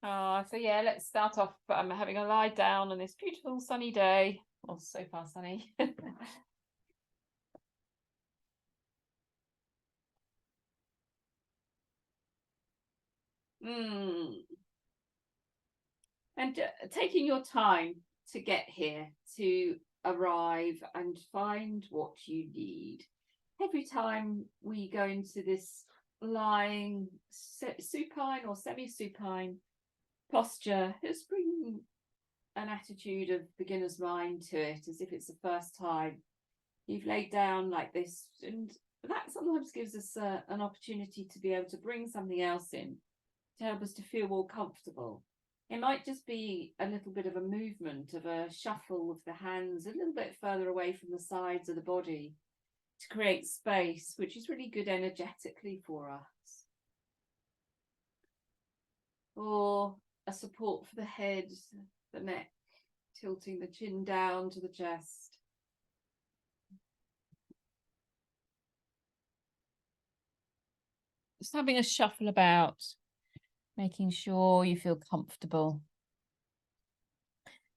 So yeah, let's start off having a lie down on this beautiful sunny day. Well, so far sunny. Mm. And taking your time to get here, to arrive and find what you need. Every time we go into this lying supine or semi-supine posture, it's bringing an attitude of beginner's mind to it, as if it's the first time you've laid down like this. And that sometimes gives us an opportunity to be able to bring something else in to help us to feel more comfortable. It might just be a little bit of a movement, of a shuffle of the hands a little bit further away from the sides of the body to create space, which is really good energetically for us. Or a support for the head, the neck, tilting the chin down to the chest. Just having a shuffle about, making sure you feel comfortable.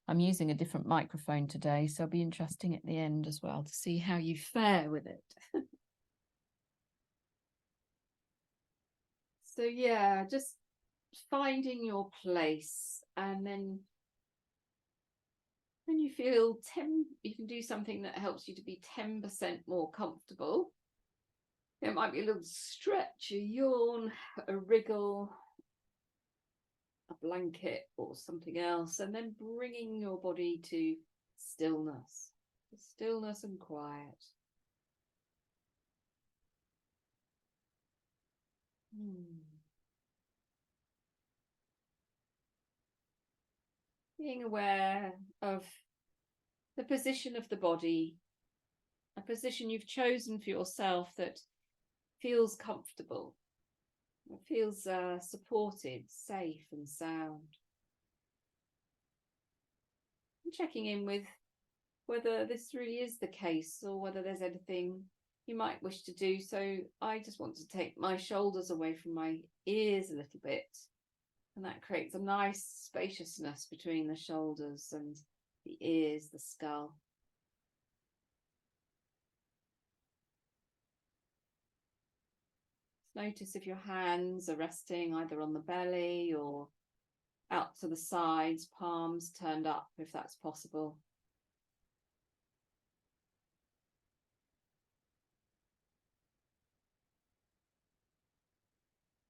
I'm using a different microphone today, so it'll be interesting at the end as well to see how you fare with it. So yeah, just finding your place, and then when you feel you can do something that helps you to be 10% more comfortable. It might be a little stretch, a yawn, a wriggle, a blanket or something else, and then bringing your body to stillness and quiet. Being aware of the position of the body, a position you've chosen for yourself that feels comfortable, it feels supported, safe and sound. And checking in with whether this really is the case or whether there's anything you might wish to do. So I just want to take my shoulders away from my ears a little bit, and that creates a nice spaciousness between the shoulders and the ears, the skull. Notice if your hands are resting either on the belly or out to the sides, palms turned up if that's possible.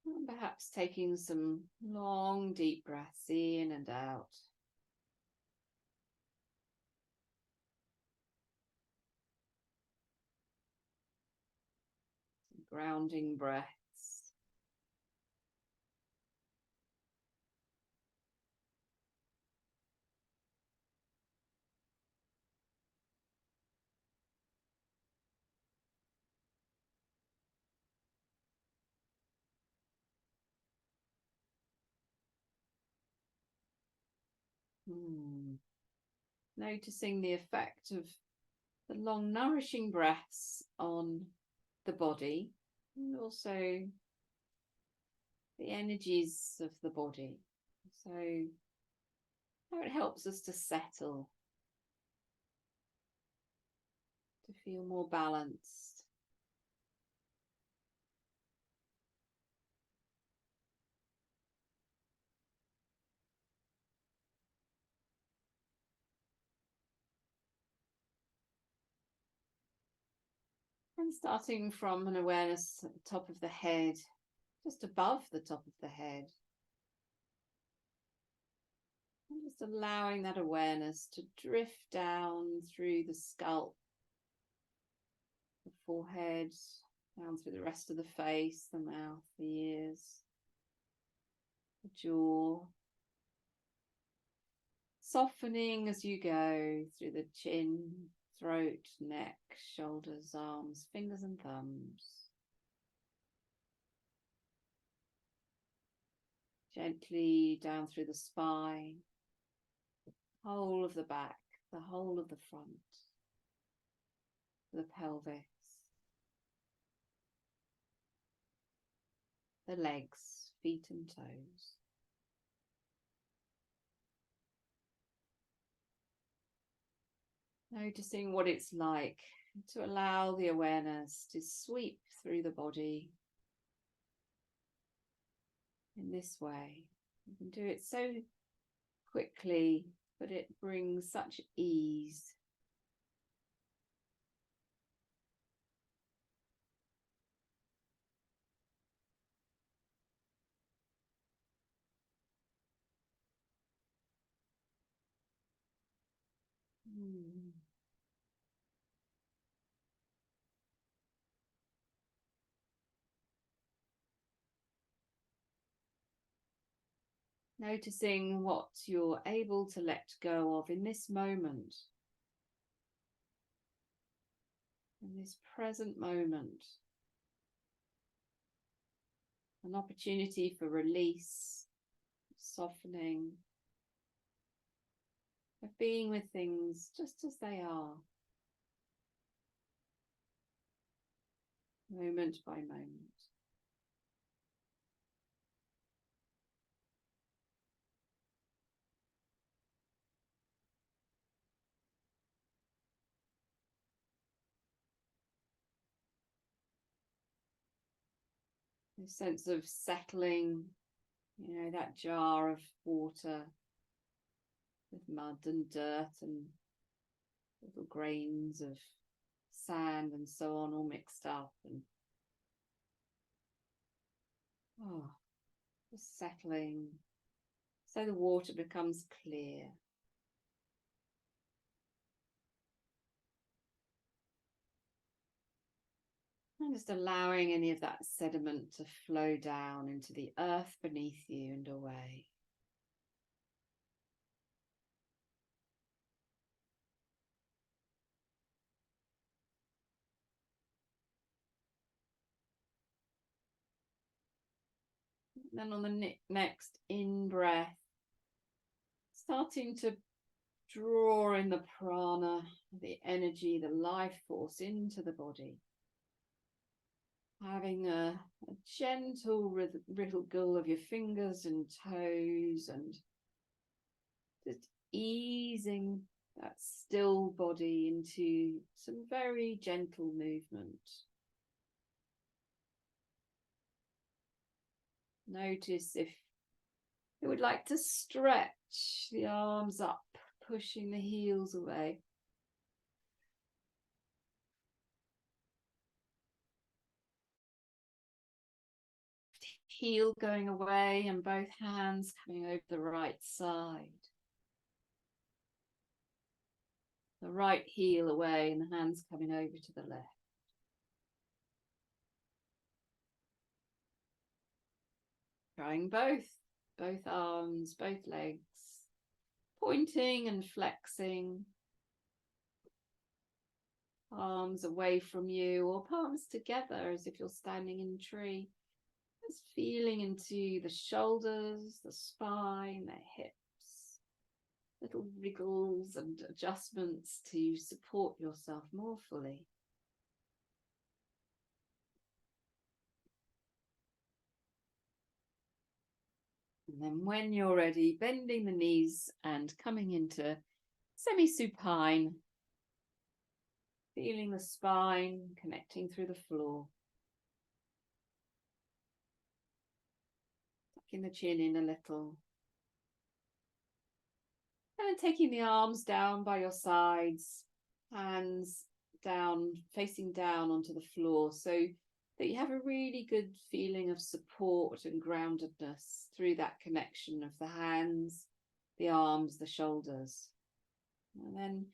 And perhaps taking some long, deep breaths in and out. Some grounding breaths. Noticing the effect of the long, nourishing breaths on the body, and also the energies of the body. So how it helps us to settle, to feel more balanced. And starting from an awareness at the top of the head, just above the top of the head. And just allowing that awareness to drift down through the scalp, the forehead, down through the rest of the face, the mouth, the ears, the jaw. Softening as you go through the chin, throat, neck, shoulders, arms, fingers and thumbs. Gently down through the spine, whole of the back, the whole of the front, the pelvis, the legs, feet and toes. Noticing what it's like to allow the awareness to sweep through the body in this way. You can do it so quickly, but it brings such ease. Noticing what you're able to let go of in this moment, in this present moment. An opportunity for release, softening, of being with things just as they are, moment by moment. A sense of settling, that jar of water with mud and dirt and little grains of sand and so on all mixed up, and just settling so the water becomes clear. And just allowing any of that sediment to flow down into the earth beneath you and away. And then on the next in-breath, starting to draw in the prana, the energy, the life force into the body. Having a gentle wriggle of your fingers and toes, and just easing that still body into some very gentle movement. Notice if you would like to stretch the arms up, pushing the heels away. Heel going away and both hands coming over the right side. The right heel away and the hands coming over to the left. Trying both arms, both legs, pointing and flexing. Arms away from you or palms together as if you're standing in a tree. Just feeling into the shoulders, the spine, the hips. Little wriggles and adjustments to support yourself more fully. And then when you're ready, bending the knees and coming into semi-supine. Feeling the spine connecting through the floor. Tucking the chin in a little. And then taking the arms down by your sides, hands down, facing down onto the floor, so that you have a really good feeling of support and groundedness through that connection of the hands, the arms, the shoulders. And then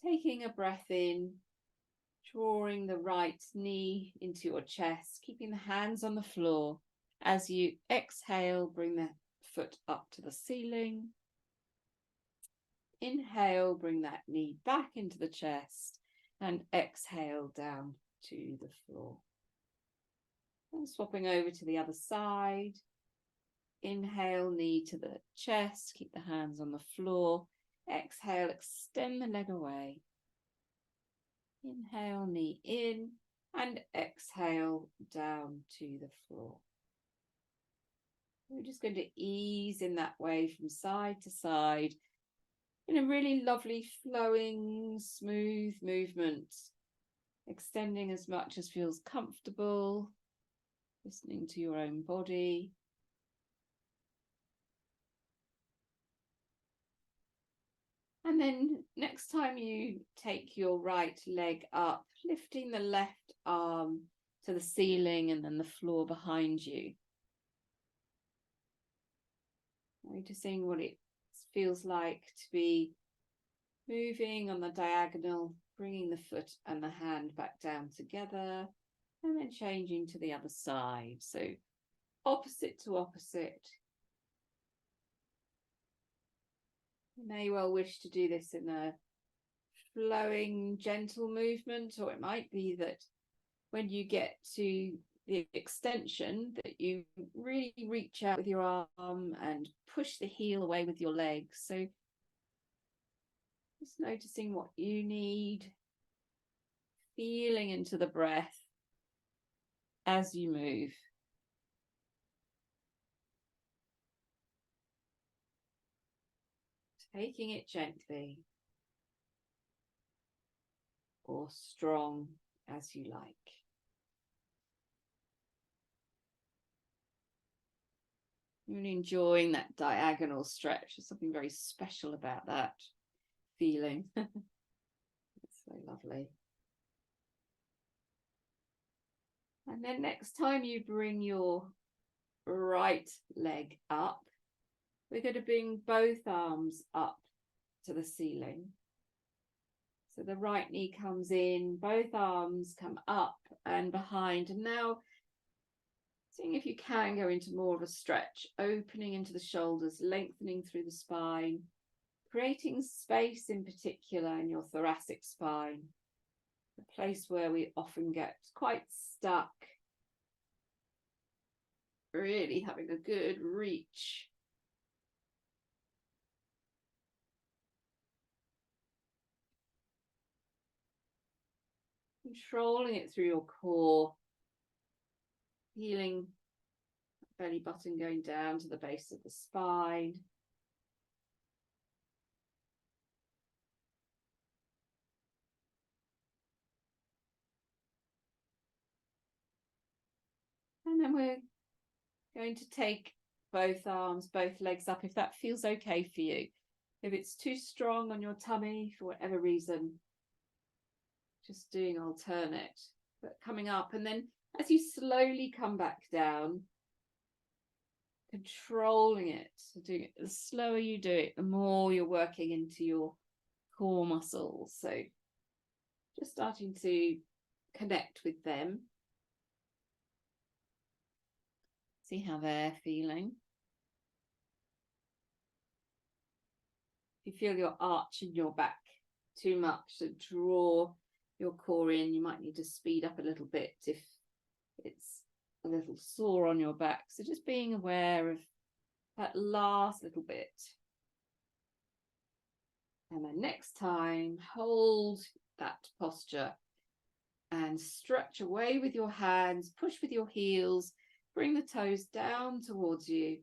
taking a breath in, drawing the right knee into your chest, keeping the hands on the floor. As you exhale, bring the foot up to the ceiling. Inhale, bring that knee back into the chest, and exhale down to the floor. And swapping over to the other side. Inhale, knee to the chest, keep the hands on the floor. Exhale, extend the leg away. Inhale, knee in, and exhale down to the floor. We're just going to ease in that way from side to side, in a really lovely, flowing, smooth movement, extending as much as feels comfortable, listening to your own body. And then next time you take your right leg up, lifting the left arm to the ceiling and then the floor behind you. Noticing what it feels like to be moving on the diagonal, bringing the foot and the hand back down together, and then changing to the other side. So opposite to opposite. You may well wish to do this in a flowing, gentle movement, or it might be that when you get to the extension that you really reach out with your arm and push the heel away with your legs. So just noticing what you need, feeling into the breath as you move. Taking it gently or strong as you like. Really enjoying that diagonal stretch. There's something very special about that feeling. It's so lovely. And then next time you bring your right leg up, we're going to bring both arms up to the ceiling. So the right knee comes in, both arms come up and behind. And now seeing if you can go into more of a stretch, opening into the shoulders, lengthening through the spine, creating space in particular in your thoracic spine, the place where we often get quite stuck. Really having a good reach. Controlling it through your core, feeling belly button going down to the base of the spine. And then we're going to take both arms, both legs up, if that feels okay for you. If it's too strong on your tummy for whatever reason, just doing alternate, but coming up. And then as you slowly come back down, controlling it, so doing it, the slower you do it, the more you're working into your core muscles. So just starting to connect with them. See how they're feeling. If you feel you're arching your back too much to draw your core in, you might need to speed up a little bit if it's a little sore on your back. So just being aware of that last little bit. And then next time, hold that posture and stretch away with your hands, push with your heels, bring the toes down towards you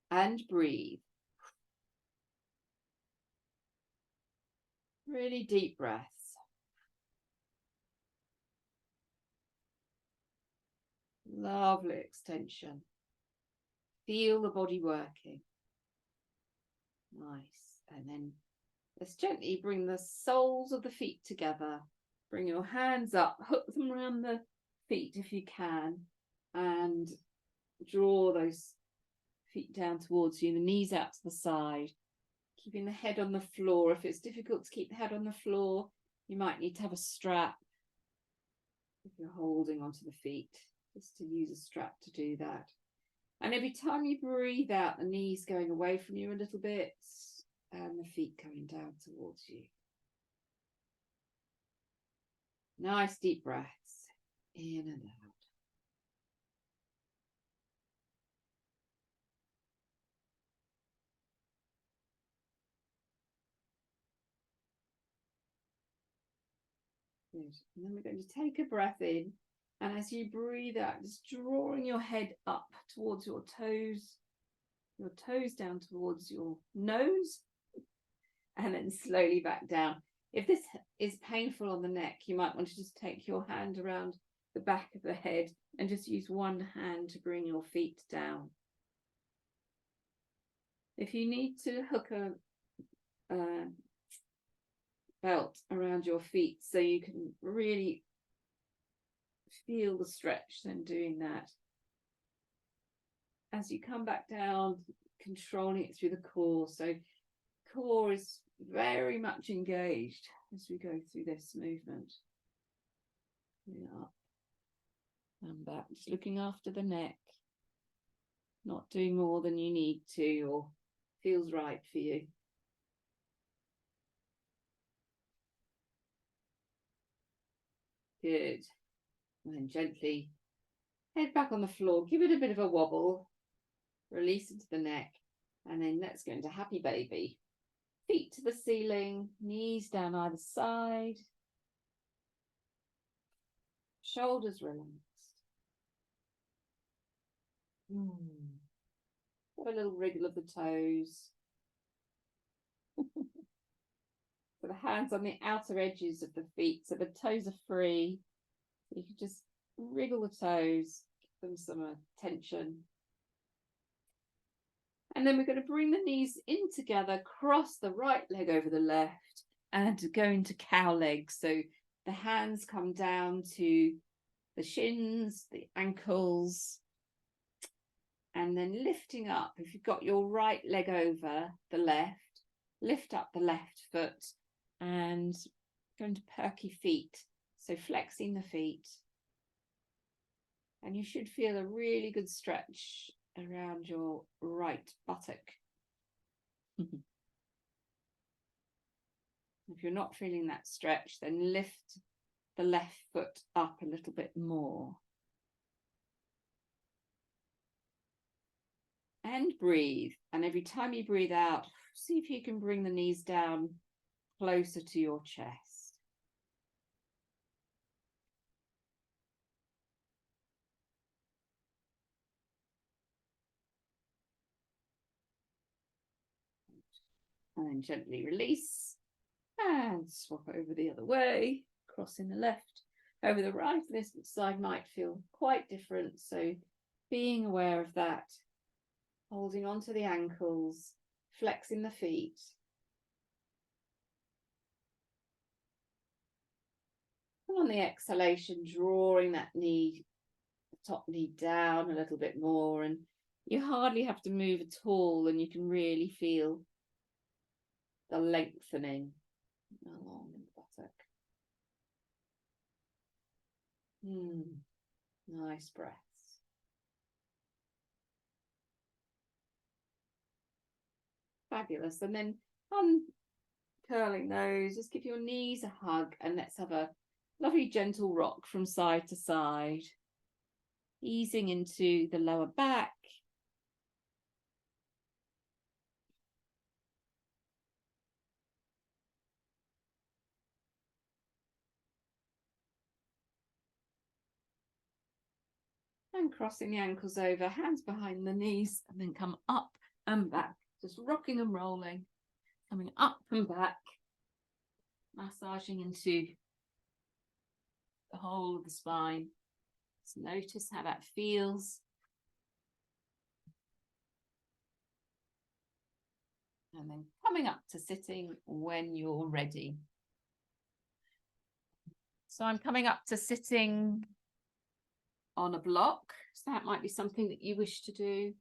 and breathe. Really deep breaths. Lovely extension. Feel the body working. Nice. And then let's gently bring the soles of the feet together. Bring your hands up, hook them around the feet if you can, and draw those feet down towards you, the knees out to the side, keeping the head on the floor. If it's difficult to keep the head on the floor, you might need to have a strap if you're holding onto the feet, just to use a strap to do that. And every time you breathe out, the knees going away from you a little bit and the feet coming down towards you. Nice deep breaths in and out. Good. And then we're going to take a breath in, and as you breathe out, just drawing your head up towards your toes down towards your nose, and then slowly back down. If this is painful on the neck, you might want to just take your hand around the back of the head and just use one hand to bring your feet down. If you need to hook a belt around your feet so you can really feel the stretch, then doing that. As you come back down, controlling it through the core. So core is very much engaged as we go through this movement. Up and back, just looking after the neck, not doing more than you need to or feels right for you. Good. And then gently head back on the floor, give it a bit of a wobble, release into the neck, and then let's go into happy baby. Feet to the ceiling, knees down either side, shoulders relaxed. Have a little wriggle of the toes. So the hands on the outer edges of the feet, so the toes are free. You can just wriggle the toes, give them some tension. And then we're going to bring the knees in together, cross the right leg over the left, and go into cow legs. So the hands come down to the shins, the ankles, and then lifting up. If you've got your right leg over the left, lift up the left foot and go into perky feet. So flexing the feet. And you should feel a really good stretch around your right buttock. If you're not feeling that stretch, then lift the left foot up a little bit more. And breathe. And every time you breathe out, see if you can bring the knees down closer to your chest. And then gently release and swap over the other way, crossing the left over the right. This side might feel quite different, so being aware of that, holding onto the ankles, flexing the feet. And on the exhalation, drawing that knee, the top knee down a little bit more, and you hardly have to move at all, and you can really feel the lengthening along the buttock. Nice breaths. Fabulous. And then uncurling those, just give your knees a hug, and let's have a lovely gentle rock from side to side, easing into the lower back. And crossing the ankles over, hands behind the knees, and then come up and back, just rocking and rolling, coming up and back, massaging into the whole of the spine. Just notice how that feels. And then coming up to sitting when you're ready. So I'm coming up to sitting on a block. So that might be something that you wish to do.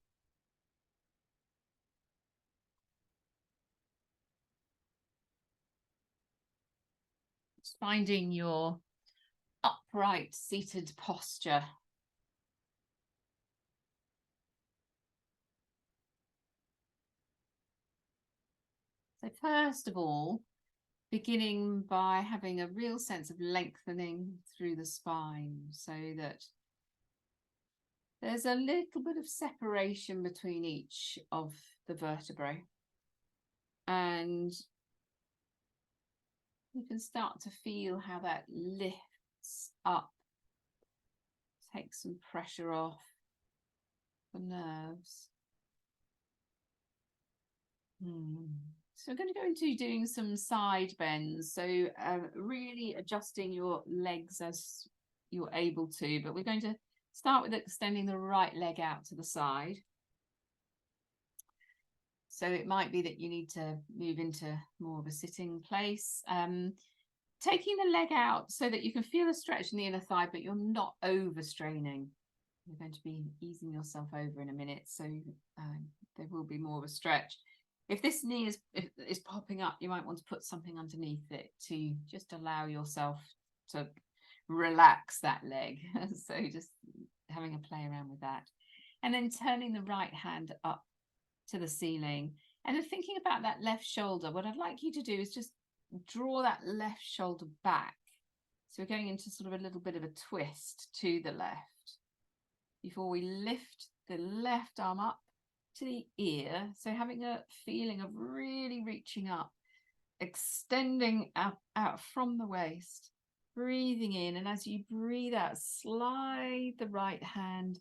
Just finding your upright seated posture. So first of all, beginning by having a real sense of lengthening through the spine so that there's a little bit of separation between each of the vertebrae. And you can start to feel how that lifts up, takes some pressure off the nerves. So we're going to go into doing some side bends. So really adjusting your legs as you're able to, but we're going to start with extending the right leg out to the side. So it might be that you need to move into more of a sitting place. Taking the leg out so that you can feel a stretch in the inner thigh, but you're not overstraining. You're going to be easing yourself over in a minute, so there will be more of a stretch. If this knee is popping up, you might want to put something underneath it to just allow yourself to relax that leg. So just having a play around with that. And then turning the right hand up to the ceiling. And then thinking about that left shoulder, what I'd like you to do is just draw that left shoulder back. So we're going into sort of a little bit of a twist to the left before we lift the left arm up to the ear. So having a feeling of really reaching up, extending out from the waist, breathing in. And as you breathe out, slide the right hand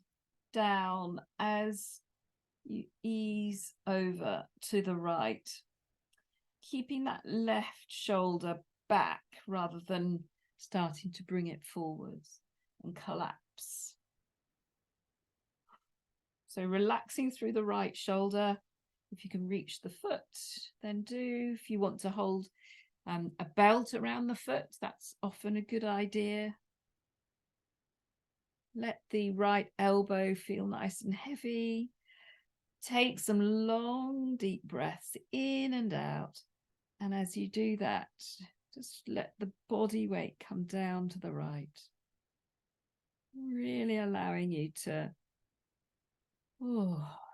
down as you ease over to the right, keeping that left shoulder back rather than starting to bring it forwards and collapse. So relaxing through the right shoulder. If you can reach the foot, then do. If you want to hold a belt around the foot, that's often a good idea. Let the right elbow feel nice and heavy. Take some long, deep breaths in and out. And as you do that, just let the body weight come down to the right. Really allowing you to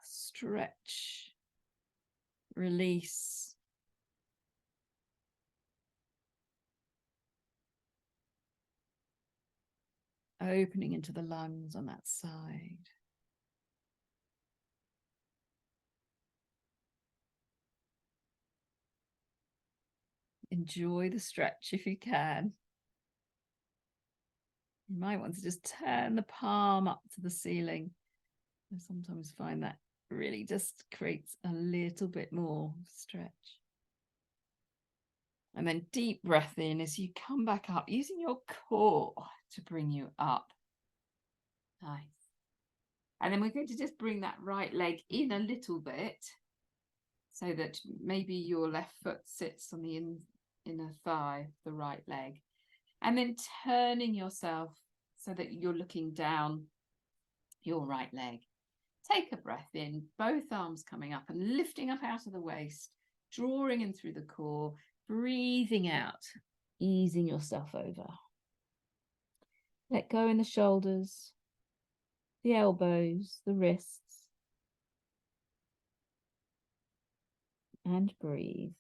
stretch, release. Opening into the lungs on that side. Enjoy the stretch if you can. You might want to just turn the palm up to the ceiling. I sometimes find that really just creates a little bit more stretch. And then deep breath in as you come back up, using your core to bring you up. Nice. And then we're going to just bring that right leg in a little bit so that maybe your left foot sits on the inner thigh, the right leg. And then turning yourself so that you're looking down your right leg. Take a breath in, both arms coming up and lifting up out of the waist, drawing in through the core, breathing out, easing yourself over. Let go in the shoulders, the elbows, the wrists, and breathe.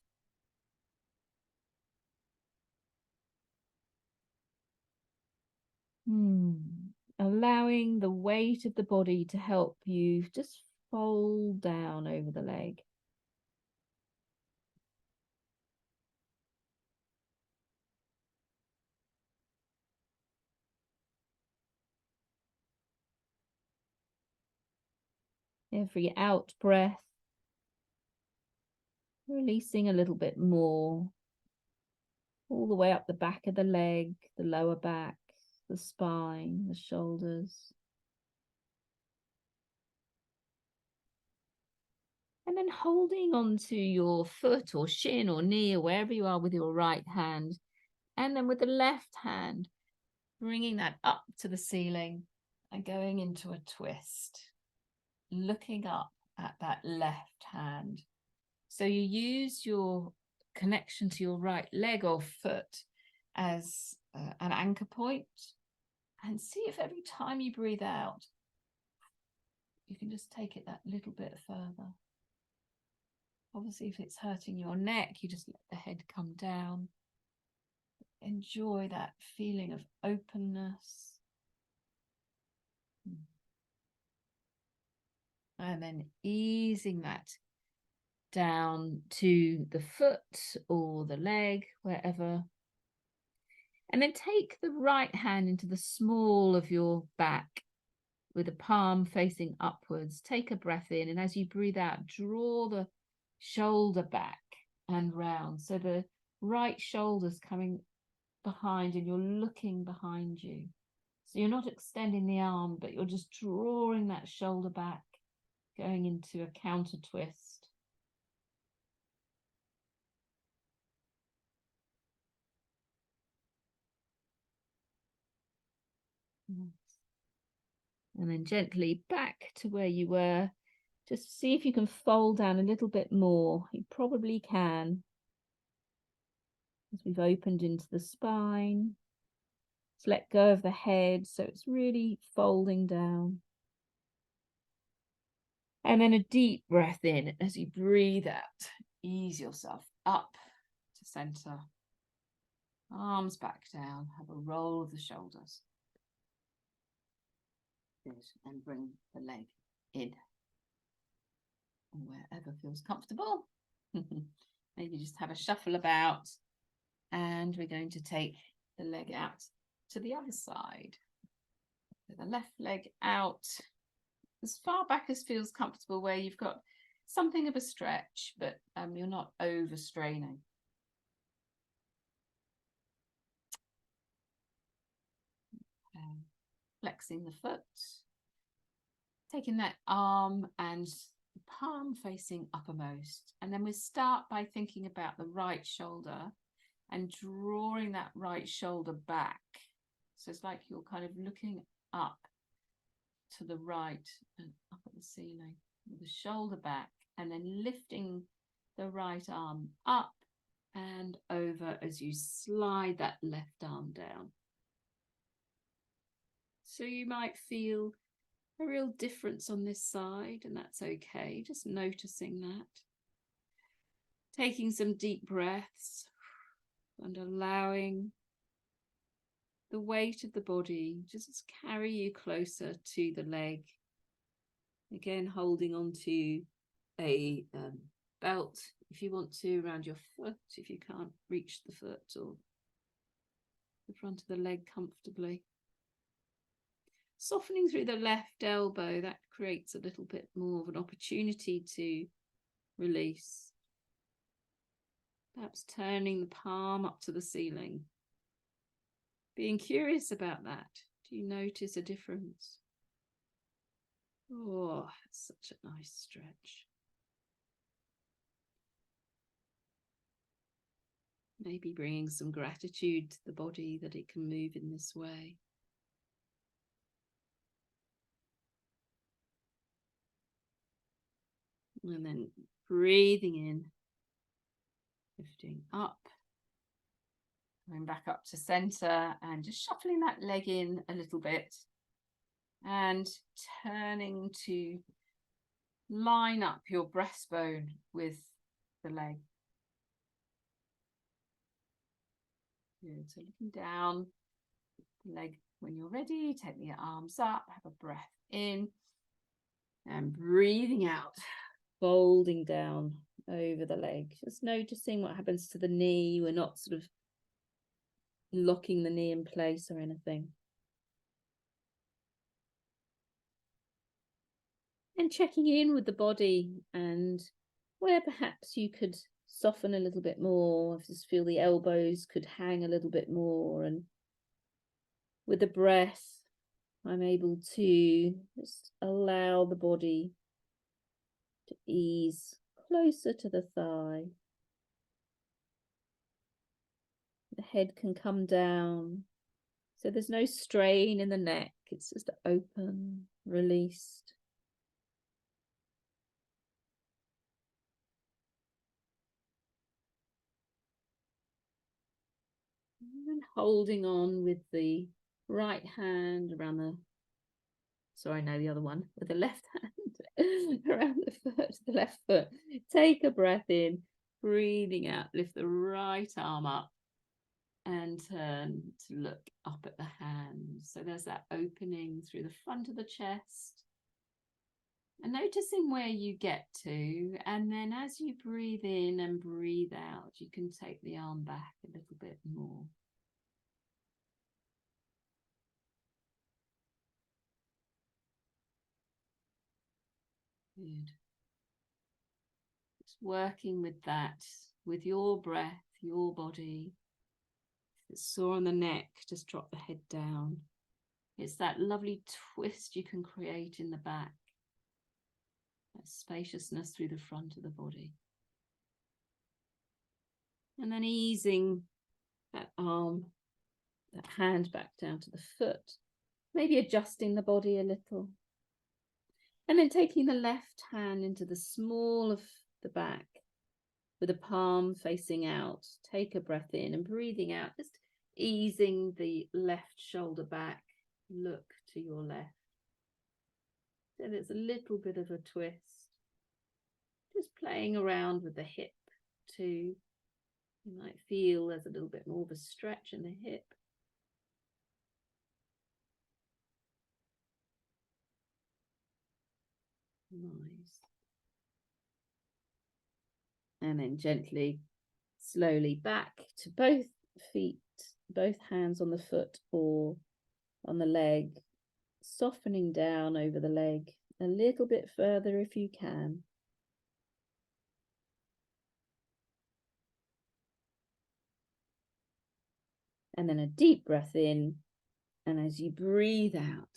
Allowing the weight of the body to help you just fold down over the leg. Every out breath, releasing a little bit more, all the way up the back of the leg, the lower back, the spine, the shoulders. And then holding onto your foot or shin or knee or wherever you are with your right hand. And then with the left hand, bringing that up to the ceiling and going into a twist, looking up at that left hand. So you use your connection to your right leg or foot as an anchor point, and see if every time you breathe out, you can just take it that little bit further. Obviously, if it's hurting your neck, you just let the head come down. Enjoy that feeling of openness. And then easing that down to the foot or the leg, wherever. And then take the right hand into the small of your back with the palm facing upwards. Take a breath in, and as you breathe out, draw the shoulder back and round. So the right shoulder's coming behind and you're looking behind you. So you're not extending the arm, but you're just drawing that shoulder back, going into a counter twist. And then gently back to where you were. Just see if you can fold down a little bit more. You probably can. As we've opened into the spine. Let's let go of the head, so it's really folding down. And then a deep breath in as you breathe out. Ease yourself up to center. Arms back down. Have a roll of the shoulders. Good. And bring the leg in. Wherever feels comfortable. Maybe just have a shuffle about. And we're going to take the leg out to the other side. So the left leg out as far back as feels comfortable, where you've got something of a stretch, but you're not overstraining. Flexing the foot, taking that arm and the palm facing uppermost. And then we start by thinking about the right shoulder and drawing that right shoulder back. So it's like you're kind of looking up to the right and up at the ceiling with the shoulder back, and then lifting the right arm up and over as you slide that left arm down. So you might feel a real difference on this side, and that's okay. Just noticing that. Taking some deep breaths and allowing the weight of the body just carry you closer to the leg. Again, holding on to a belt if you want to around your foot, if you can't reach the foot or the front of the leg comfortably. Softening through the left elbow, that creates a little bit more of an opportunity to release. Perhaps turning the palm up to the ceiling. Being curious about that. Do you notice a difference? Oh, it's such a nice stretch. Maybe bringing some gratitude to the body that it can move in this way. And then breathing in, lifting up, going back up to center and just shuffling that leg in a little bit and turning to line up your breastbone with the leg. Good. So looking down the leg when you're ready, take the arms up, have a breath in and breathing out. Folding down over the leg, just noticing what happens to the knee. We're not sort of locking the knee in place or anything. And checking in with the body and where perhaps you could soften a little bit more. I just feel the elbows could hang a little bit more. And with the breath, I'm able to just allow the body to ease closer to the thigh. The head can come down, so there's no strain in the neck. It's just open, released. And holding on with the right hand around the, sorry, no, the other one, with the left hand around the foot, the left foot. Take a breath in, breathing out, lift the right arm up and turn to look up at the hand. So there's that opening through the front of the chest. And noticing where you get to, and then as you breathe in and breathe out, you can take the arm back a little bit more. Good. Just working with that with your breath, your body. If it's sore on the neck, just drop the head down. It's that lovely twist you can create in the back, that spaciousness through the front of the body. And then easing that arm, that hand back down to the foot, maybe adjusting the body a little. And then taking the left hand into the small of the back with the palm facing out. Take a breath in and breathing out, just easing the left shoulder back. Look to your left. So there's a little bit of a twist. Just playing around with the hip too. You might feel there's a little bit more of a stretch in the hip. Nice. And then gently, slowly back to both feet, both hands on the foot or on the leg, softening down over the leg a little bit further if you can. And then a deep breath in, and as you breathe out,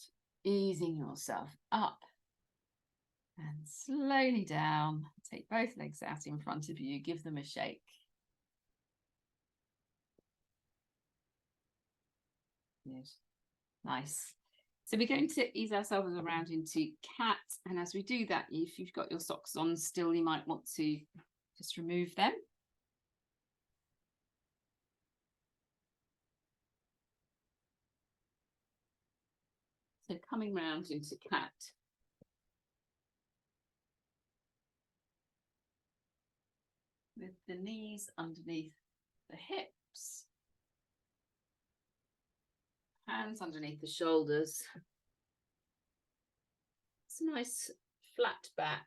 easing yourself up and slowly down. Take both legs out in front of you, give them a shake. Good. Nice. So we're going to ease ourselves around into cat, and as we do that, if you've got your socks on still, you might want to just remove them. So coming round into cat. With the knees underneath the hips. Hands underneath the shoulders. It's a nice flat back.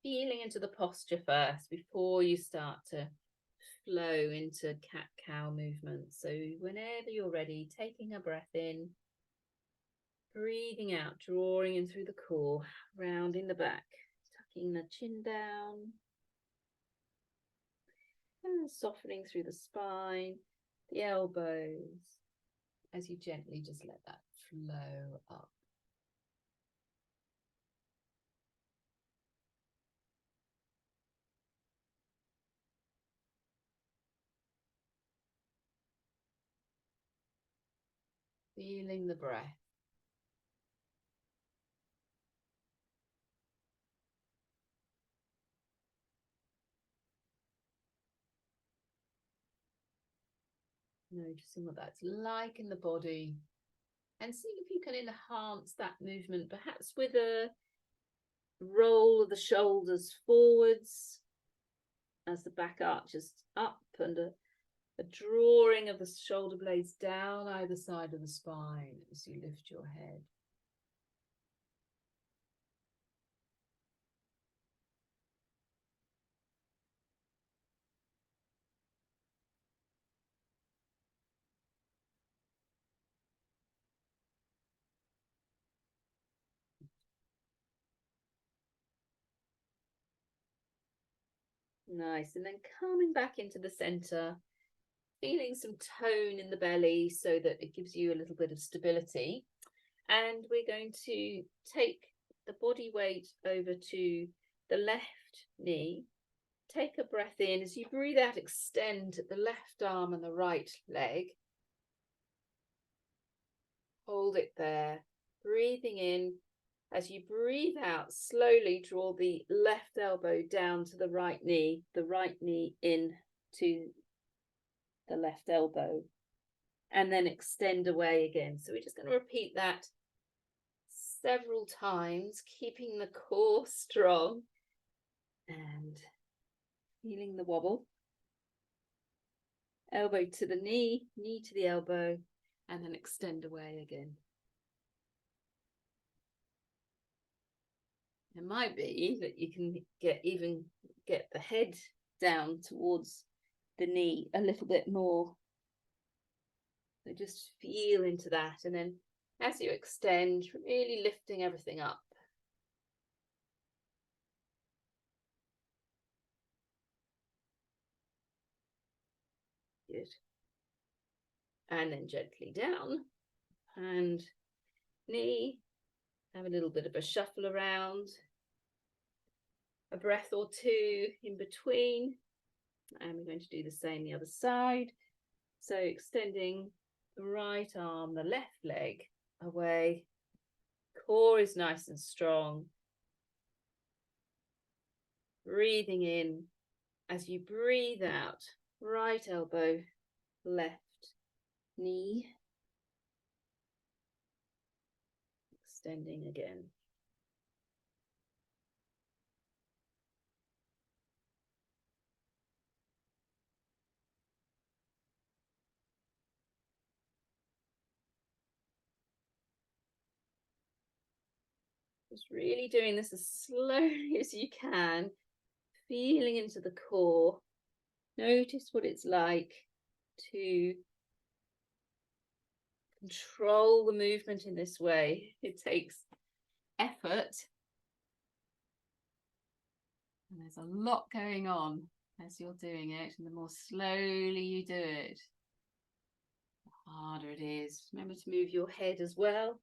Feeling into the posture first before you start to flow into cat-cow movement. So whenever you're ready, taking a breath in, breathing out, drawing in through the core, rounding the back, tucking the chin down, and softening through the spine, the elbows, as you gently just let that flow up. Feeling the breath. Noticing what that's like in the body, and see if you can enhance that movement, perhaps with a roll of the shoulders forwards as the back arches up, and a drawing of the shoulder blades down either side of the spine as you lift your head. Nice, and then coming back into the center, feeling some tone in the belly so that it gives you a little bit of stability. And we're going to take the body weight over to the left knee. Take a breath in. As you breathe out, extend the left arm and the right leg. Hold it there. Breathing in. As you breathe out, slowly draw the left elbow down to the right knee in to the left elbow, and then extend away again. So we're just going to repeat that several times, keeping the core strong and feeling the wobble. Elbow to the knee, knee to the elbow, and then extend away again. It might be that you can get the head down towards the knee a little bit more. So just feel into that, and then as you extend, really lifting everything up. Good. And then gently down, and knee. Have a little bit of a shuffle around. A breath or two in between. And we're going to do the same the other side. So extending the right arm, the left leg away. Core is nice and strong. Breathing in as you breathe out. Right elbow, left knee. Extending again. Just really doing this as slowly as you can, feeling into the core. Notice what it's like to control the movement in this way. It takes effort. And there's a lot going on as you're doing it. And the more slowly you do it, the harder it is. Remember to move your head as well.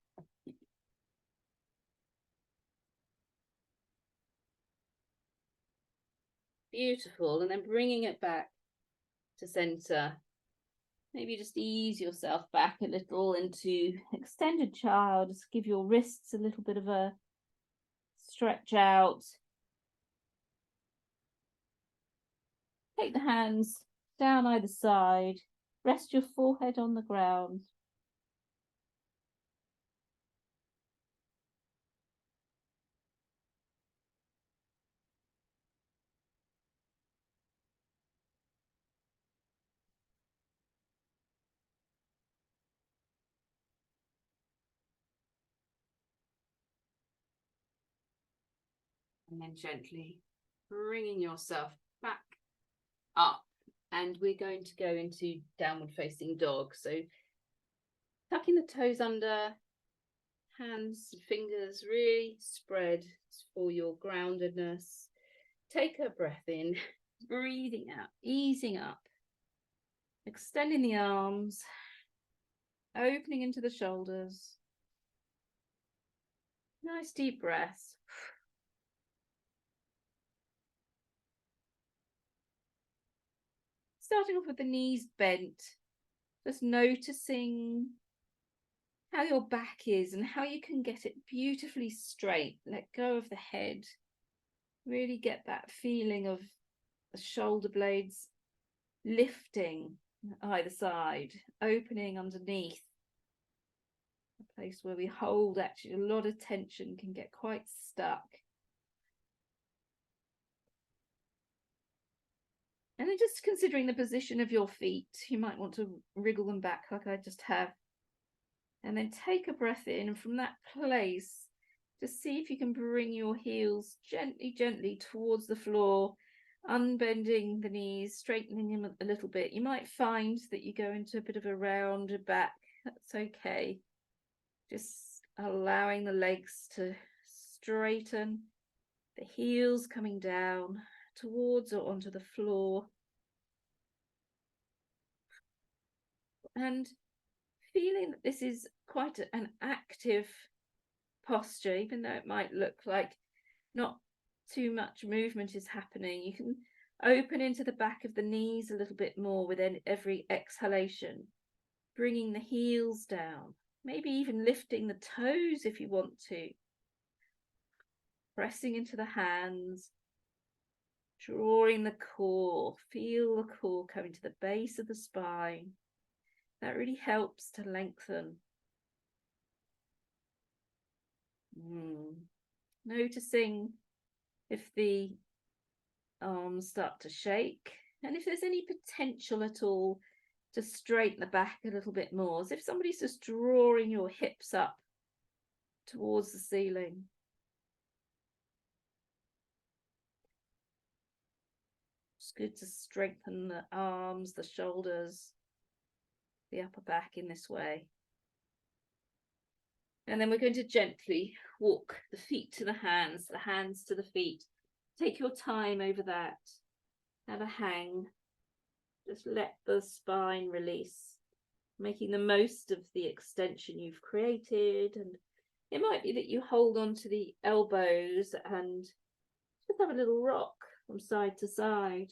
Beautiful. And then bringing it back to center. Maybe just ease yourself back a little into extended child. Just give your wrists a little bit of a stretch out. Take the hands down either side. Rest your forehead on the ground. And then gently bringing yourself back up. And we're going to go into downward facing dog. So tucking the toes under, hands and fingers really spread for your groundedness. Take a breath in, breathing out, easing up, extending the arms, opening into the shoulders. Nice deep breaths. Starting off with the knees bent, just noticing how your back is and how you can get it beautifully straight. Let go of the head. Really get that feeling of the shoulder blades lifting either side, opening underneath. A place where we hold actually a lot of tension can get quite stuck. And then just considering the position of your feet, you might want to wriggle them back like I just have. And then take a breath in, and from that place, just see if you can bring your heels gently, gently towards the floor, unbending the knees, straightening them a little bit. You might find that you go into a bit of a rounded back. That's okay. Just allowing the legs to straighten, the heels coming down towards or onto the floor. And feeling that this is quite an active posture, even though it might look like not too much movement is happening. You can open into the back of the knees a little bit more with every exhalation, bringing the heels down, maybe even lifting the toes if you want to, pressing into the hands, drawing the core. Feel the core coming to the base of the spine. That really helps to lengthen. Noticing if the arms start to shake, and if there's any potential at all to straighten the back a little bit more, as if somebody's just drawing your hips up towards the ceiling. It's good to strengthen the arms, the shoulders, the upper back in this way. And then we're going to gently walk the feet to the hands to the feet. Take your time over that. Have a hang. Just let the spine release, making the most of the extension you've created. And it might be that you hold on to the elbows and just have a little rock from side to side.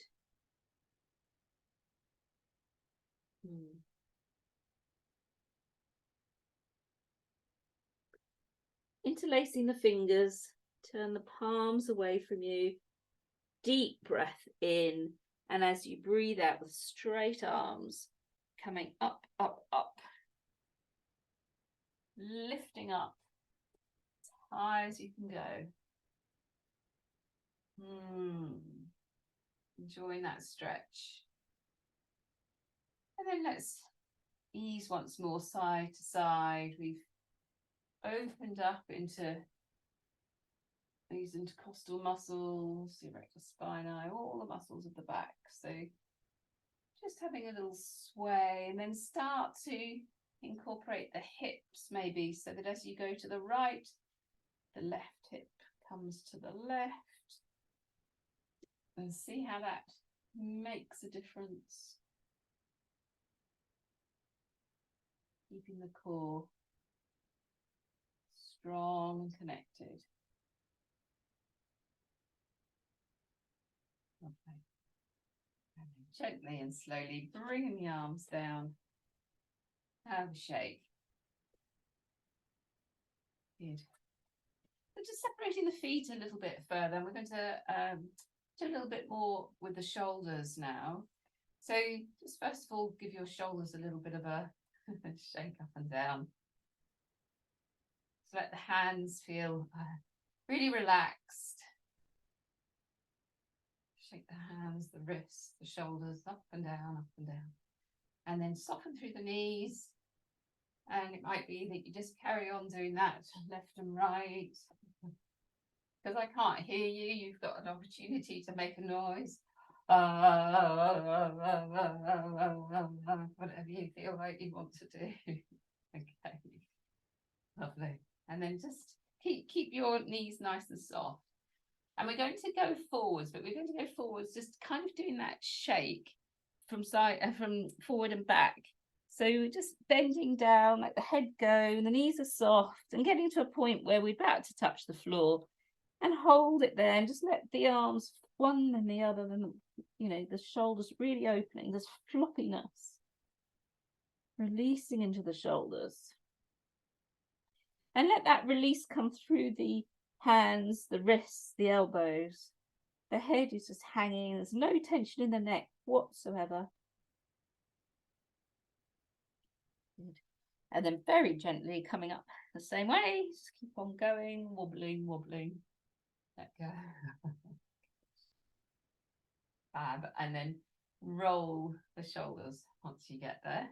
Interlacing the fingers, turn the palms away from you. Deep breath in, and as you breathe out with straight arms, coming up, up, up. Lifting up as high as you can go. Enjoying that stretch. And then let's ease once more side to side. We've opened up into these intercostal muscles, the erector spinae, all the muscles of the back. So just having a little sway, and then start to incorporate the hips maybe, so that as you go to the right, the left hip comes to the left, and see how that makes a difference. Keeping the core strong and connected. Okay. And gently and slowly bringing the arms down. Have a shake. Good. So just separating the feet a little bit further, and we're going to do a little bit more with the shoulders now. So just first of all, give your shoulders a little bit of a shake up and down. So let the hands feel really relaxed. Shake the hands, the wrists, the shoulders, up and down, up and down. And then soften through the knees. And it might be that you just carry on doing that left and right. Because I can't hear you, you've got an opportunity to make a noise. Whatever you feel like you want to do. Okay. Lovely. And then just keep your knees nice and soft. And we're going to go forwards, but we're going to go forwards just kind of doing that shake from forward and back. So we're just bending down, let the head go, the knees are soft, and getting to a point where we're about to touch the floor, and hold it there, and just let the arms one and the other, and the shoulders really opening, this floppiness, releasing into the shoulders. And let that release come through the hands, the wrists, the elbows. The head is just hanging. There's no tension in the neck whatsoever. Good. And then very gently coming up the same way. Just keep on going, wobbling, wobbling. Let go. Fab. And then roll the shoulders once you get there.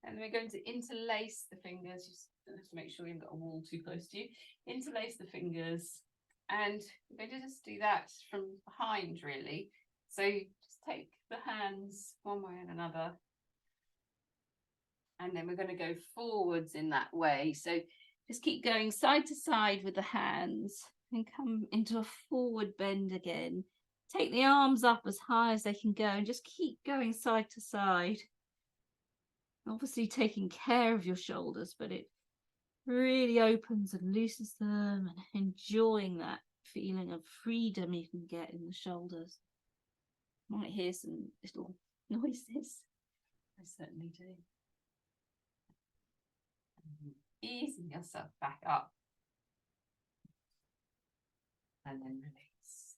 And we're going to interlace the fingers. Just have to make sure you haven't got a wall too close to you. Interlace the fingers. And we're going to just do that from behind, really. So just take the hands one way and another. And then we're going to go forwards in that way. So just keep going side to side with the hands and come into a forward bend again. Take the arms up as high as they can go and just keep going side to side. Obviously taking care of your shoulders, but it really opens and loosens them, and enjoying that feeling of freedom you can get in the shoulders. You might hear some little noises. I certainly do. Easing yourself back up. And then release.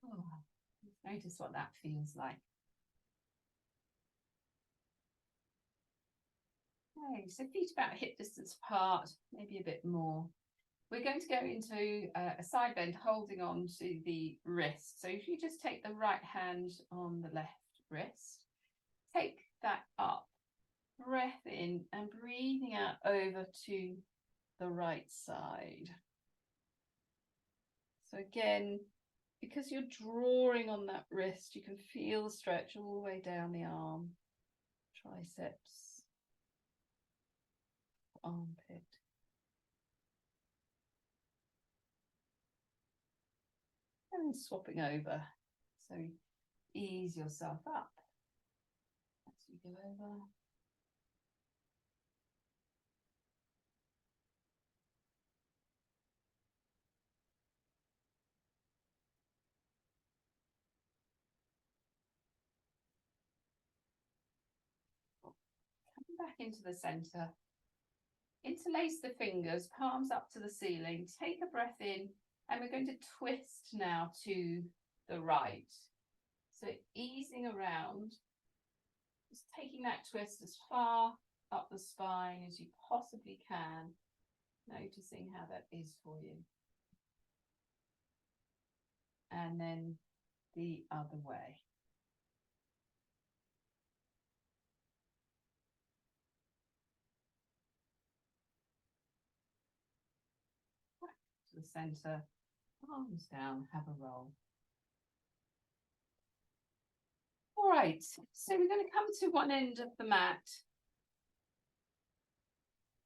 Oh, notice what that feels like. Okay, so feet about hip distance apart, maybe a bit more. We're going to go into a side bend, holding on to the wrist. So if you just take the right hand on the left wrist, take that up, breath in, and breathing out over to the right side. So again, because you're drawing on that wrist, you can feel the stretch all the way down the arm, triceps, armpit. And swapping over. So ease yourself up as you go over. Come back into the center. Interlace the fingers, palms up to the ceiling. Take a breath in, and we're going to twist now to the right. So easing around, just taking that twist as far up the spine as you possibly can, noticing how that is for you. And then the other way. Back to the center, arms down, have a roll. All right, so we're going to come to one end of the mat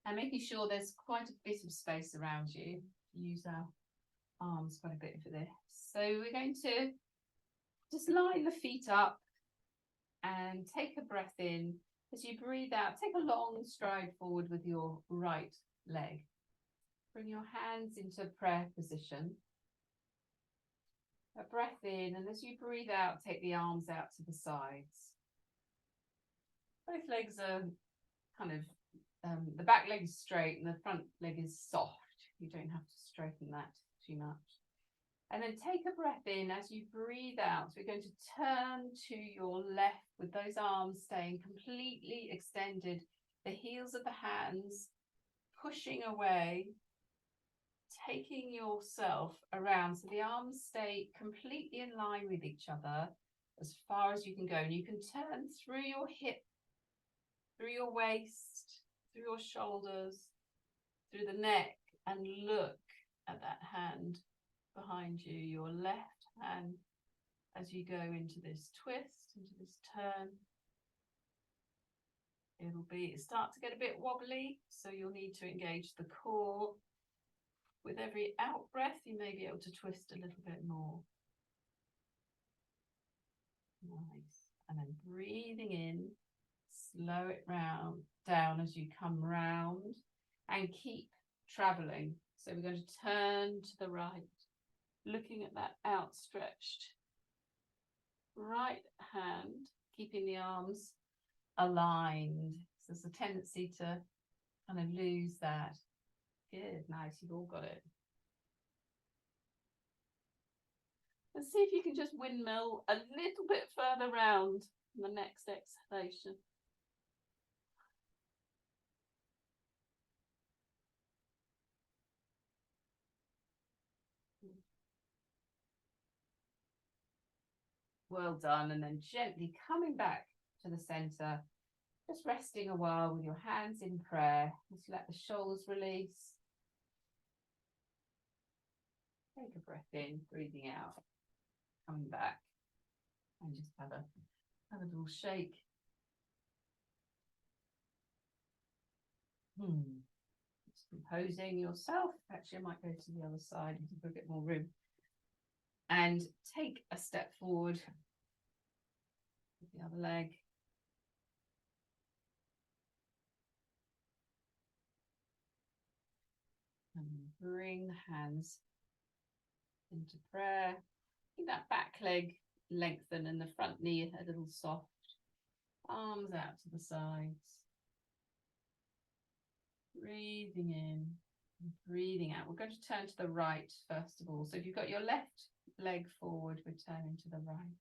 and making sure there's quite a bit of space around you. Use our arms quite a bit for this. So we're going to just line the feet up and take a breath in. As you breathe out, take a long stride forward with your right leg. Bring your hands into prayer position. A breath in, and as you breathe out, take the arms out to the sides. Both legs are kind of, the back leg is straight and the front leg is soft. You don't have to straighten that too much. And then take a breath in. As you breathe out, we're going to turn to your left with those arms staying completely extended, the heels of the hands pushing away, taking yourself around so the arms stay completely in line with each other as far as you can go. And you can turn through your hip, through your waist, through your shoulders, through the neck, and look at that hand behind you, your left hand, as you go into this twist, into this turn. It'll start to get a bit wobbly, so you'll need to engage the core. With every out breath, you may be able to twist a little bit more. Nice. And then breathing in, slow it down as you come round and keep traveling. So we're going to turn to the right, looking at that outstretched right hand, keeping the arms aligned. So there's a tendency to kind of lose that. Good, nice, you've all got it. And see if you can just windmill a little bit further round in the next exhalation. Well done. And then gently coming back to the center, just resting a while with your hands in prayer. Just let the shoulders release. Take a breath in, breathing out, coming back, and just have a little shake. Just composing yourself. Actually, I might go to the other side for a bit more room. And take a step forward with the other leg. And bring the hands into prayer. Keep that back leg lengthen and the front knee a little soft. Arms out to the sides. Breathing in, and breathing out. We're going to turn to the right first of all. So if you've got your left leg forward, we're turning to the right.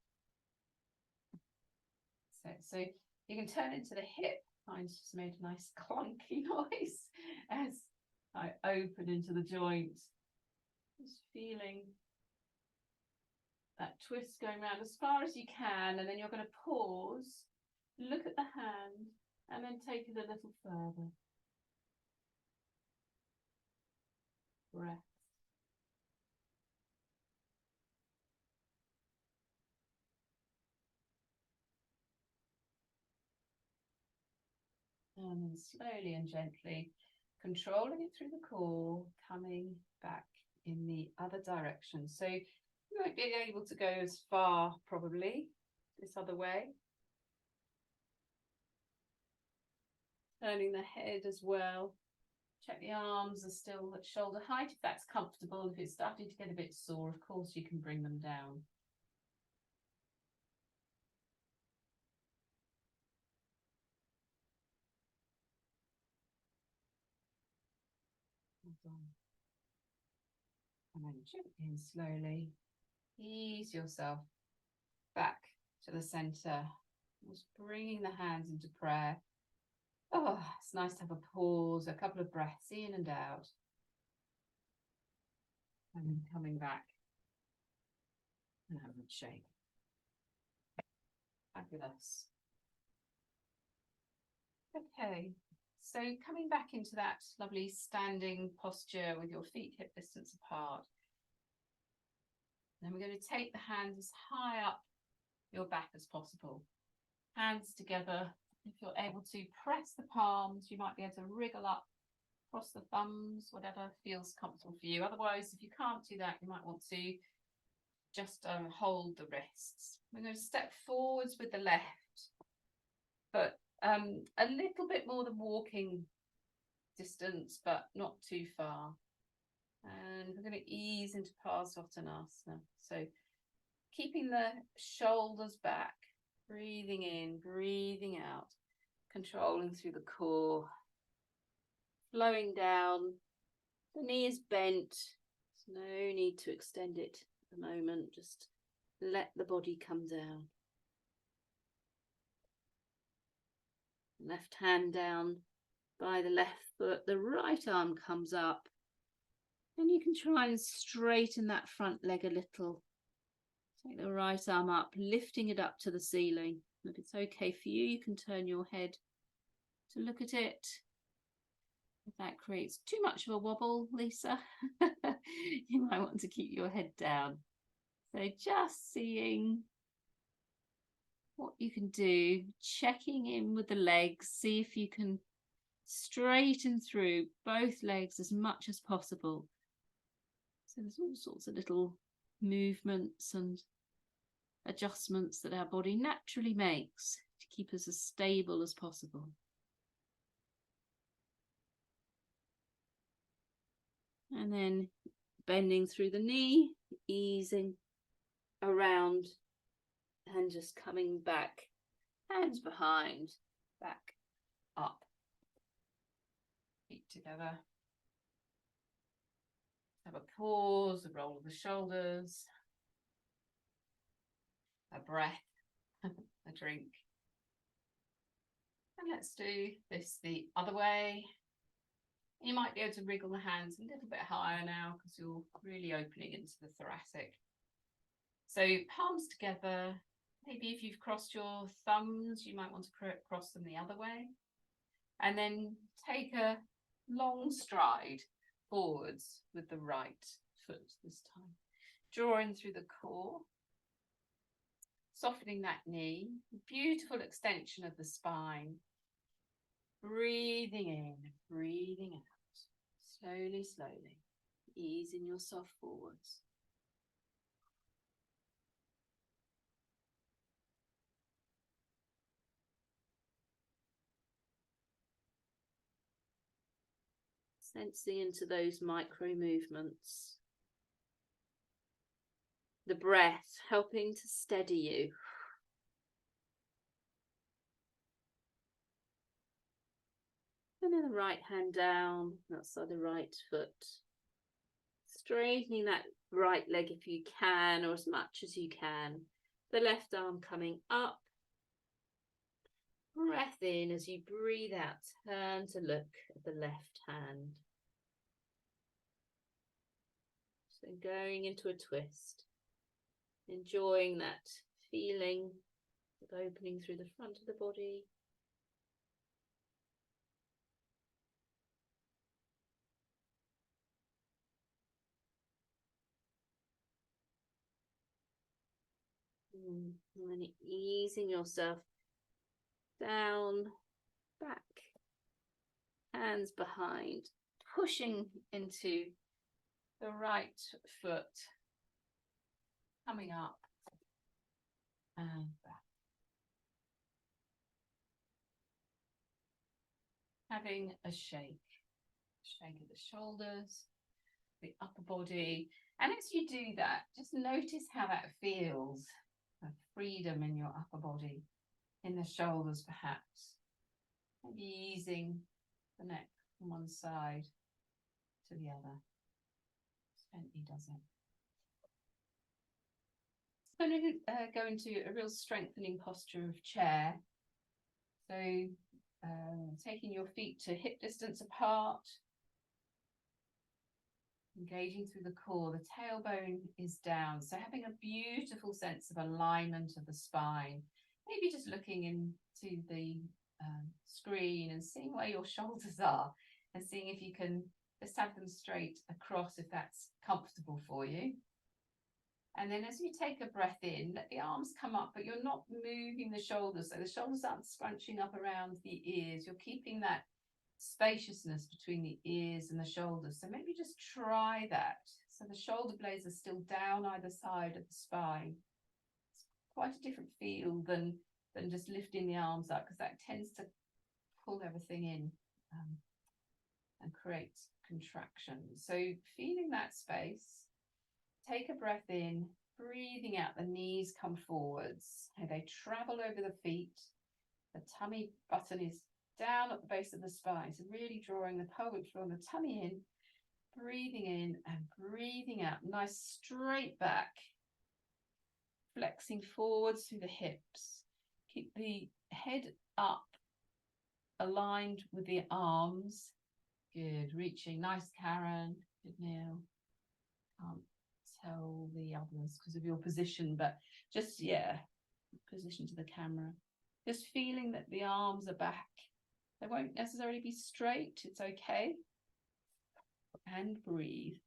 So you can turn into the hip. Mine's just made a nice clunky noise as I open into the joint. Just feeling that twist going around as far as you can, and then you're going to pause, look at the hand, and then take it a little further. Breath. And then slowly and gently, controlling it through the core, coming back in the other direction. So You won't be able to go as far, probably, this other way. Turning the head as well. Check the arms are still at shoulder height if that's comfortable. If it's starting to get a bit sore, of course, you can bring them down. And then gently and slowly ease yourself back to the center. Just bringing the hands into prayer. Oh, it's nice to have a pause, a couple of breaths in and out. And then coming back and have a shake. Fabulous. Okay, so coming back into that lovely standing posture with your feet hip distance apart. Then we're going to take the hands as high up your back as possible. Hands together. If you're able to press the palms, you might be able to wriggle up across the thumbs, whatever feels comfortable for you. Otherwise, if you can't do that, you might want to just hold the wrists. We're going to step forwards with the left, but a little bit more than walking distance, but not too far. And we're going to ease into Parsvottanasana. So keeping the shoulders back, breathing in, breathing out, controlling through the core, flowing down. The knee is bent. There's no need to extend it at the moment. Just let the body come down. Left hand down by the left foot. The right arm comes up. And you can try and straighten that front leg a little. Take the right arm up, lifting it up to the ceiling. If it's okay for you, you can turn your head to look at it. If that creates too much of a wobble, Lisa, you might want to keep your head down. So just seeing what you can do, checking in with the legs, see if you can straighten through both legs as much as possible. So there's all sorts of little movements and adjustments that our body naturally makes to keep us as stable as possible. And then bending through the knee, easing around and just coming back, hands behind, back, up, feet together. Have a pause, a roll of the shoulders, a breath, a drink. And let's do this the other way. You might be able to wriggle the hands a little bit higher now because you're really opening into the thoracic. So palms together. Maybe if you've crossed your thumbs, you might want to cross them the other way. And then take a long stride forwards with the right foot this time. Drawing through the core. Softening that knee. Beautiful extension of the spine. Breathing in, breathing out. Slowly, slowly. Easing yourself forwards. Sensing into those micro movements. The breath helping to steady you. And then the right hand down, outside the right foot. Straightening that right leg if you can, or as much as you can. The left arm coming up. Breath in as you breathe out. Turn to look at the left hand. So going into a twist. Enjoying that feeling of opening through the front of the body. And then easing yourself down, back, hands behind, pushing into the right foot. coming up and back. Having a shake of the shoulders, the upper body. And as you do that, just notice how that feels, the freedom in your upper body, in the shoulders perhaps. Maybe easing the neck from one side to the other. Gently does it. I'm going to go into a real strengthening posture of chair. So taking your feet to hip distance apart, engaging through the core, the tailbone is down. So having a beautiful sense of alignment of the spine, maybe just looking into the screen and seeing where your shoulders are and seeing if you can just have them straight across if that's comfortable for you. And then as you take a breath in, let the arms come up, but you're not moving the shoulders. So the shoulders aren't scrunching up around the ears. You're keeping that spaciousness between the ears and the shoulders. So maybe just try that. So the shoulder blades are still down either side of the spine. It's quite a different feel than just lifting the arms up, because that tends to pull everything in and create contraction. So feeling that space. Take a breath in, breathing out, the knees come forwards. They travel over the feet. The tummy button is down at the base of the spine. So really drawing the pelvic floor and the tummy in, breathing in and breathing out. Nice straight back. Flexing forwards through the hips. Keep the head up, aligned with the arms. Good, reaching. Nice, Karen. Good, Neil. Can't tell the others because of your position, but just, yeah, position to the camera. Just feeling that the arms are back. They won't necessarily be straight. It's okay. And breathe.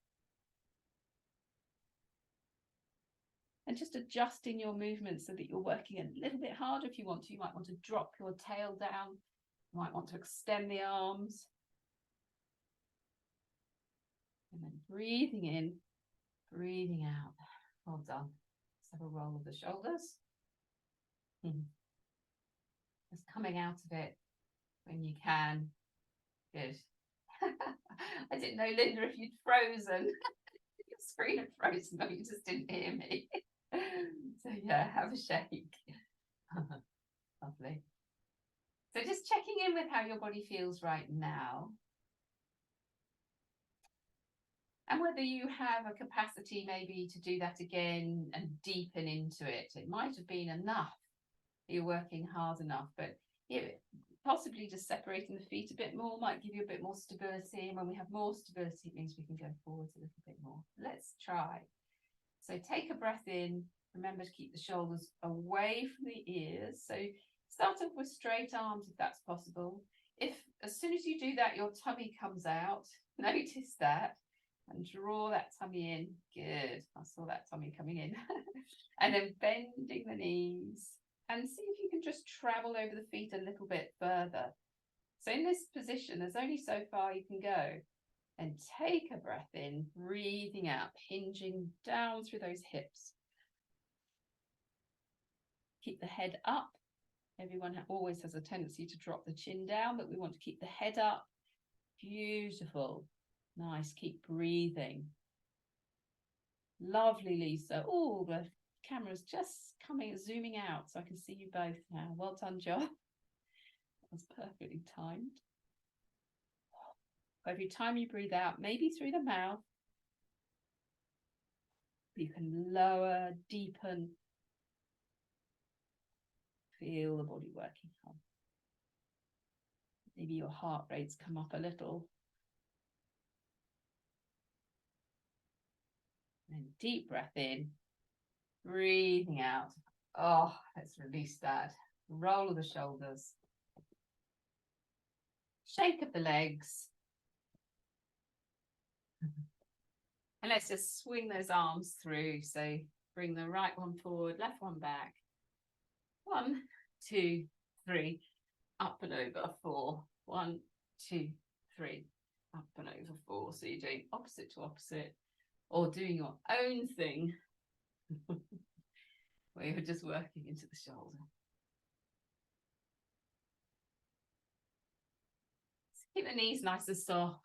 And just adjusting your movement so that you're working a little bit harder if you want to. You might want to drop your tail down. You might want to extend the arms. And then breathing in, breathing out. Well done. Let's have a roll of the shoulders. Just coming out of it when you can. Good. I didn't know, Linda, if you'd frozen. Your screen had frozen, but you just didn't hear me. So yeah, have a shake. Lovely. So just checking in with how your body feels right now. And whether you have a capacity maybe to do that again and deepen into it. It might have been enough. You're working hard enough, but possibly just separating the feet a bit more might give you a bit more stability. And when we have more stability, it means we can go forwards a little bit more. Let's try. So take a breath in. Remember to keep the shoulders away from the ears. So start off with straight arms if that's possible. If as soon as you do that, your tummy comes out, notice that. And draw that tummy in. Good. I saw that tummy coming in. And then bending the knees. And see if you can just travel over the feet a little bit further. So in this position, there's only so far you can go. And take a breath in, breathing out, hinging down through those hips. Keep the head up. Everyone always has a tendency to drop the chin down, but we want to keep the head up. Beautiful. Nice, keep breathing. Lovely, Lisa. Oh, the camera's just zooming out, so I can see you both now. Well done, John. That was perfectly timed. Every time you breathe out, maybe through the mouth, you can lower, deepen. Feel the body working hard. Maybe your heart rates come up a little. And deep breath in, breathing out. Oh, let's release that. Roll of the shoulders. Shake of the legs. And let's just swing those arms through. So bring the right one forward, left one back. 1, 2, 3. Up and over 4. 1, 2, 3. Up and over 4. So you're doing opposite to opposite, or doing your own thing. where you're just working into the shoulder. So keep the knees nice and soft,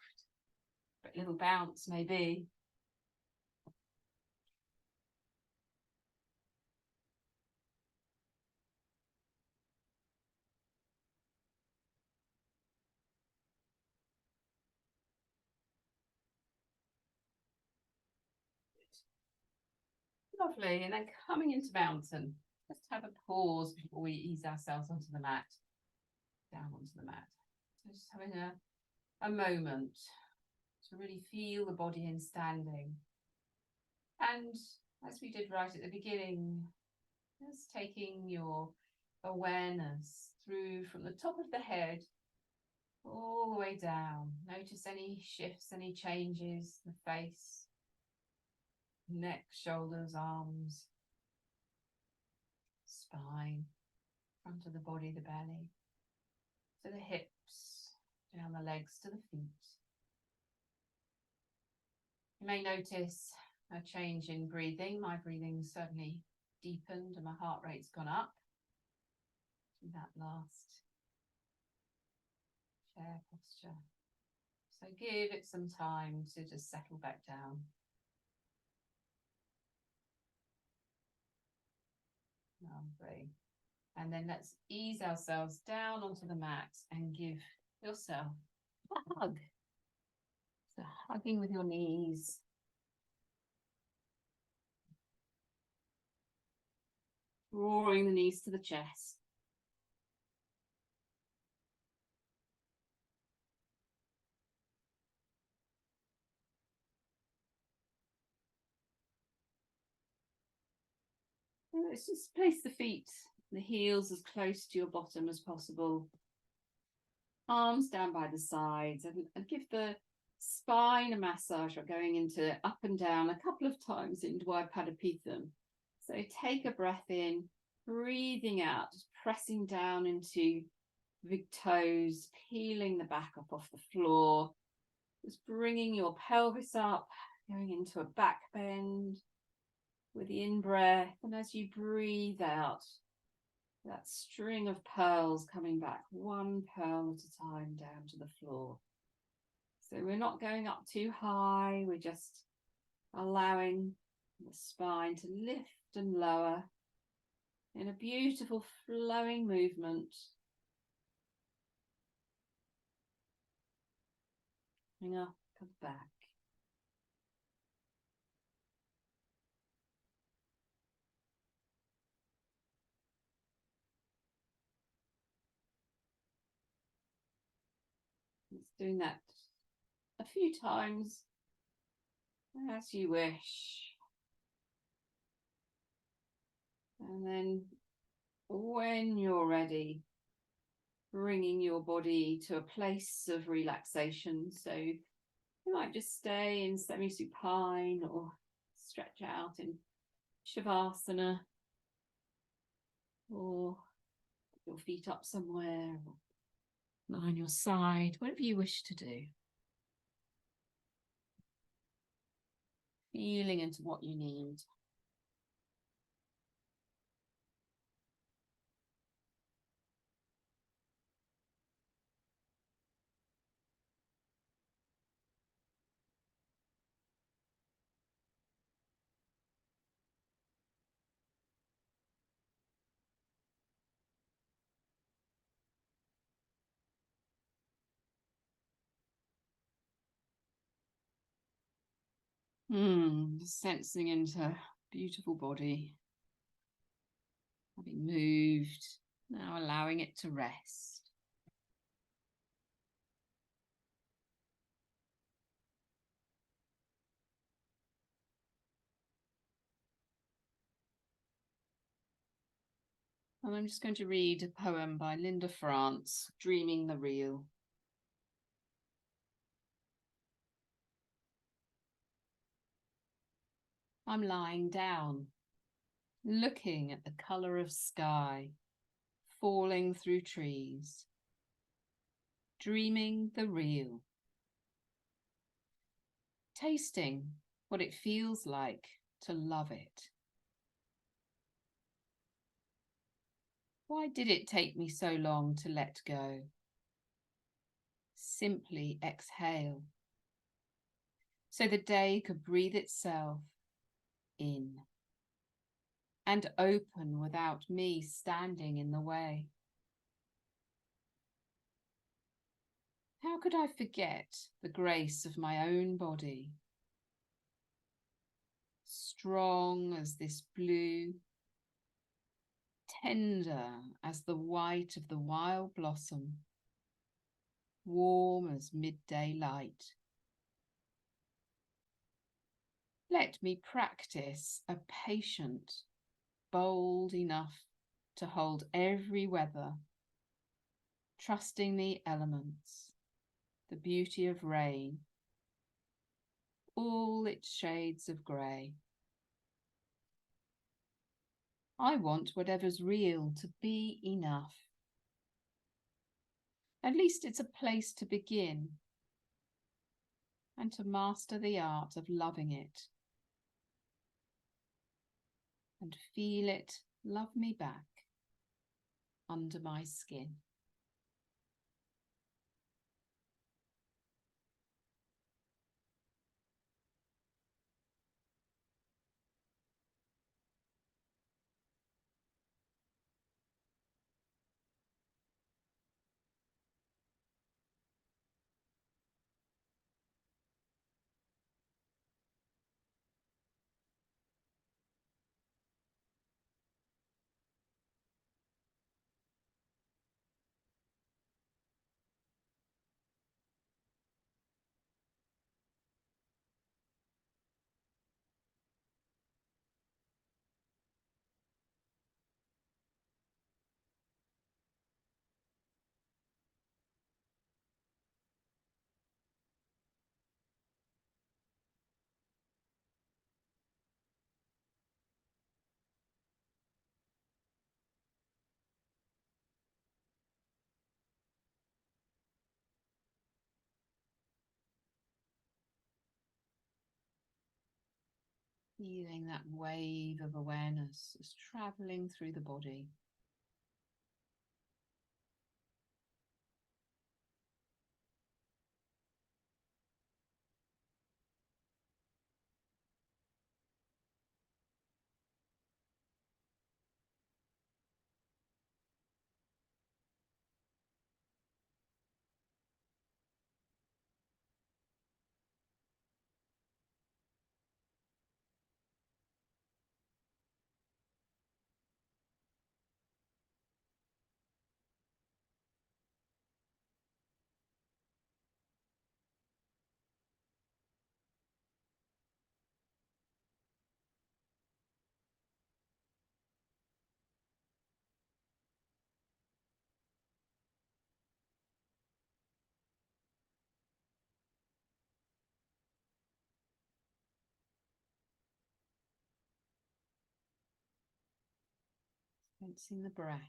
but a little bounce maybe. Lovely, and then coming into mountain, just have a pause before we ease ourselves onto the mat, down onto the mat. So just having a moment to really feel the body in standing. And as we did right at the beginning, just taking your awareness through from the top of the head all the way down. Notice any shifts, any changes, the face, neck, shoulders, arms, spine, front of the body, the belly, to the hips, down the legs to the feet. You may notice a change in breathing. My breathing certainly deepened and my heart rate's gone up in that last chair posture. So give it some time to just settle back down. Lovely. And then let's ease ourselves down onto the mat and give yourself a hug. So hugging with your knees. Drawing the knees to the chest. And let's just place the feet, the heels as close to your bottom as possible. Arms down by the sides, and give the spine a massage. We're going into up and down a couple of times into Padapitham. So take a breath in, breathing out, just pressing down into big toes, peeling the back up off the floor, just bringing your pelvis up, going into a back bend with the in-breath, and as you breathe out, that string of pearls coming back, one pearl at a time down to the floor. So we're not going up too high, we're just allowing the spine to lift and lower in a beautiful flowing movement. Coming up and back. It's doing that a few times as you wish. And then when you're ready, bringing your body to a place of relaxation. So you might just stay in semi-supine or stretch out in Shavasana, or put your feet up somewhere, or lie on your side, whatever you wish to do. Feeling into what you need. Sensing into beautiful body, having moved, now allowing it to rest. And I'm just going to read a poem by Linda France, Dreaming the Real. I'm lying down, looking at the colour of sky, falling through trees, dreaming the real, tasting what it feels like to love it, Why did it take me so long to let go? Simply exhale, so the day could breathe itself in and open without me standing in the way. How could I forget the grace of my own body? Strong as this blue, tender as the white of the wild blossom, warm as midday light. Let me practice a patient, bold enough to hold every weather, trusting the elements, the beauty of rain, all its shades of grey. I want whatever's real to be enough. At least it's a place to begin and to master the art of loving it and feel it love me back under my skin. Feeling that wave of awareness is travelling through the body. Sensing the breath.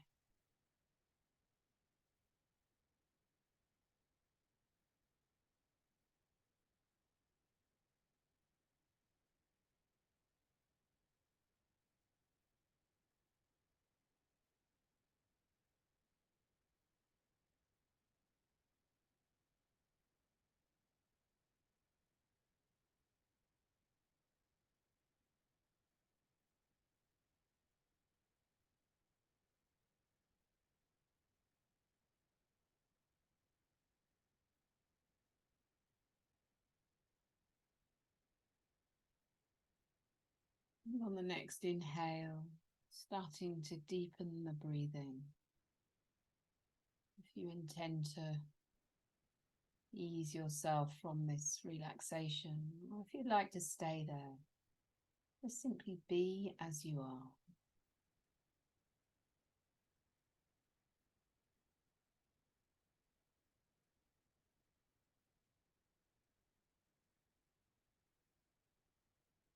And on the next inhale, starting to deepen the breathing. If you intend to ease yourself from this relaxation, or if you'd like to stay there, just simply be as you are.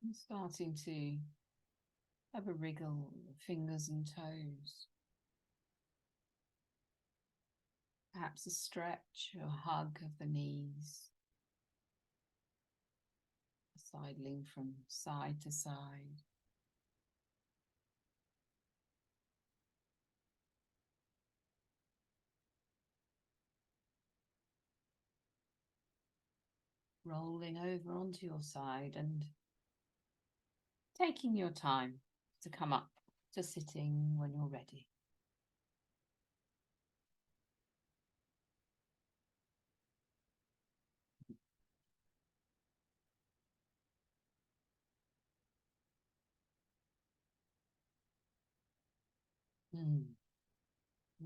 And starting to have a wriggle of fingers and toes. Perhaps a stretch or hug of the knees. Sidling from side to side. rolling over onto your side and taking your time to come up to sitting when you're ready.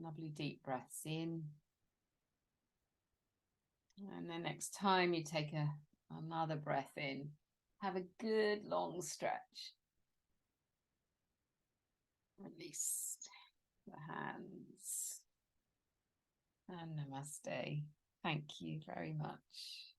Lovely deep breaths in. And then next time you take another breath in, have a good long stretch. Release the hands. And namaste. Thank you very much.